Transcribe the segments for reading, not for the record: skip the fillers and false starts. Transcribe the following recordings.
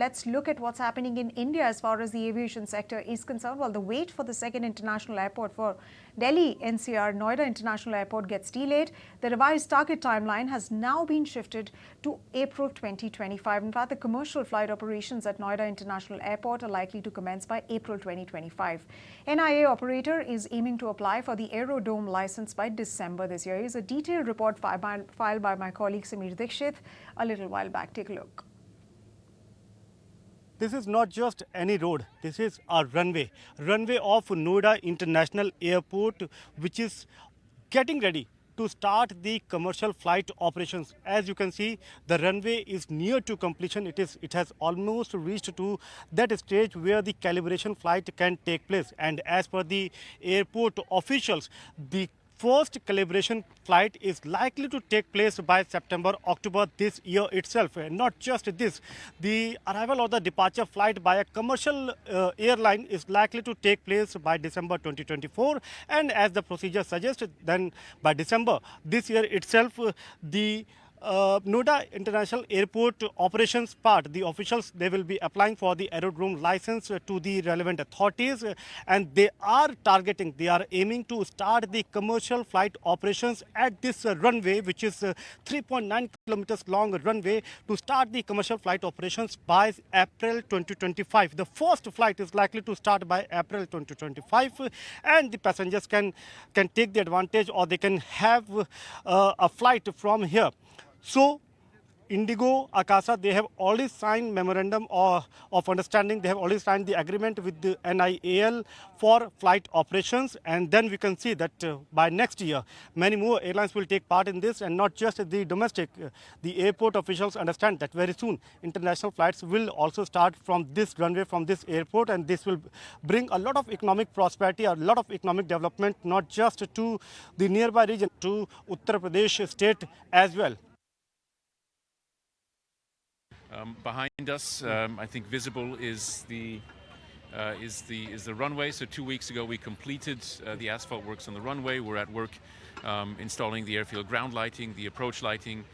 Let's look at what's happening in India as far as the aviation sector is concerned. Well, the wait for the second international airport for Delhi NCR Noida International Airport gets delayed. The revised target timeline has now been shifted to April 2025. In fact, the commercial flight operations at Noida International Airport are likely to commence by April 2025. NIA operator is aiming to apply for the Aerodrome license by December this year. Here's a detailed report filed by my colleague Sameer Dikshit a little while back. Take a look. This is not just any road, this is a runway of Noida International Airport, which is getting ready to start the commercial flight operations. As you can see, the runway is near to completion. It has almost reached to that stage where the calibration flight can take place. And as per the airport officials, the first calibration flight is likely to take place by September, October this year itself. And not just this, the arrival or the departure flight by a commercial airline is likely to take place by December 2024. And as the procedure suggests, then by December this year itself, the Noida International Airport operations part, the officials, they will be applying for the aerodrome license to the relevant authorities, and they are aiming to start the commercial flight operations at this runway, which is 3.9 kilometers long runway, to start the commercial flight operations by April 2025. The first flight is likely to start by April 2025, and the passengers can take the advantage, or they can have a flight from here. So, Indigo, Akasa, they have already signed memorandum of understanding. They have already signed the agreement with the NIAL for flight operations. And then we can see that by next year, many more airlines will take part in this, and not just the domestic. The airport officials understand that very soon international flights will also start from this runway, from this airport, and this will bring a lot of economic prosperity, a lot of economic development, not just to the nearby region, to Uttar Pradesh state as well. Behind us, I think visible is the runway. So 2 weeks ago we completed the asphalt works on the runway. We're at work installing the airfield ground lighting, the approach lighting.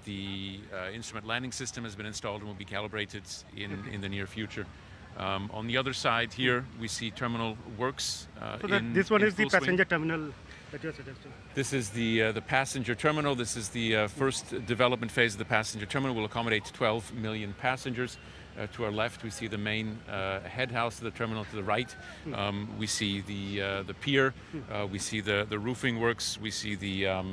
The instrument landing system has been installed and will be calibrated in the near future. On the other side here, we see terminal works. So this one is the passenger terminal that you're suggesting? This is the passenger terminal. This is the first development phase of the passenger terminal. Will accommodate 12 million passengers. To our left, we see the main head house of the terminal. To the right, we see the pier. We see the roofing works. We see the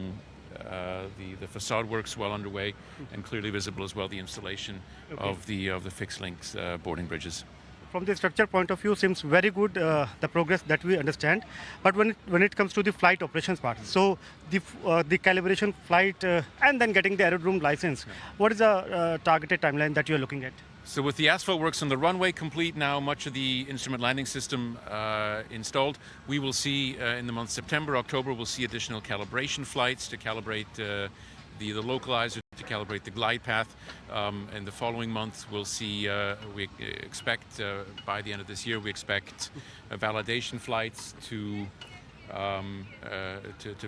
facade works well underway, and clearly visible as well the installation of the fixed links boarding bridges. From the structure point of view, seems very good, the progress that we understand. But when it comes to the flight operations part, so the calibration flight and then getting the aerodrome license, what is the targeted timeline that you are looking at? So with the asphalt works on the runway complete now, much of the instrument landing system installed, we will see in the month September, October, we'll see additional calibration flights to calibrate the localizer, to calibrate the glide path. In the following month, we'll see, we expect by the end of this year, we expect validation flights to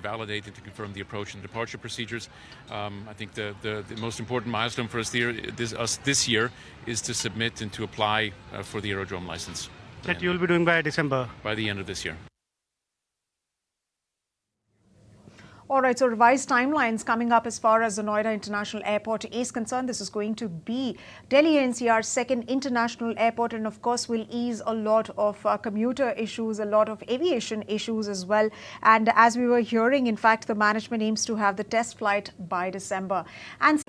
validate and to confirm the approach and departure procedures. I think the most important milestone for us this year is to submit and to apply for the aerodrome license. That you will be doing by December? By the end of this year. All right, so revised timelines coming up as far as the Noida International Airport is concerned. This is going to be Delhi NCR's second international airport, and of course will ease a lot of commuter issues, a lot of aviation issues as well. And as we were hearing, in fact, the management aims to have the test flight by December. And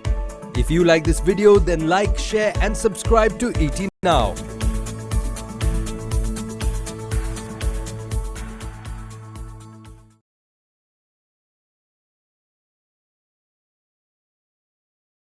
if you like this video, then like, share and subscribe to ET Now.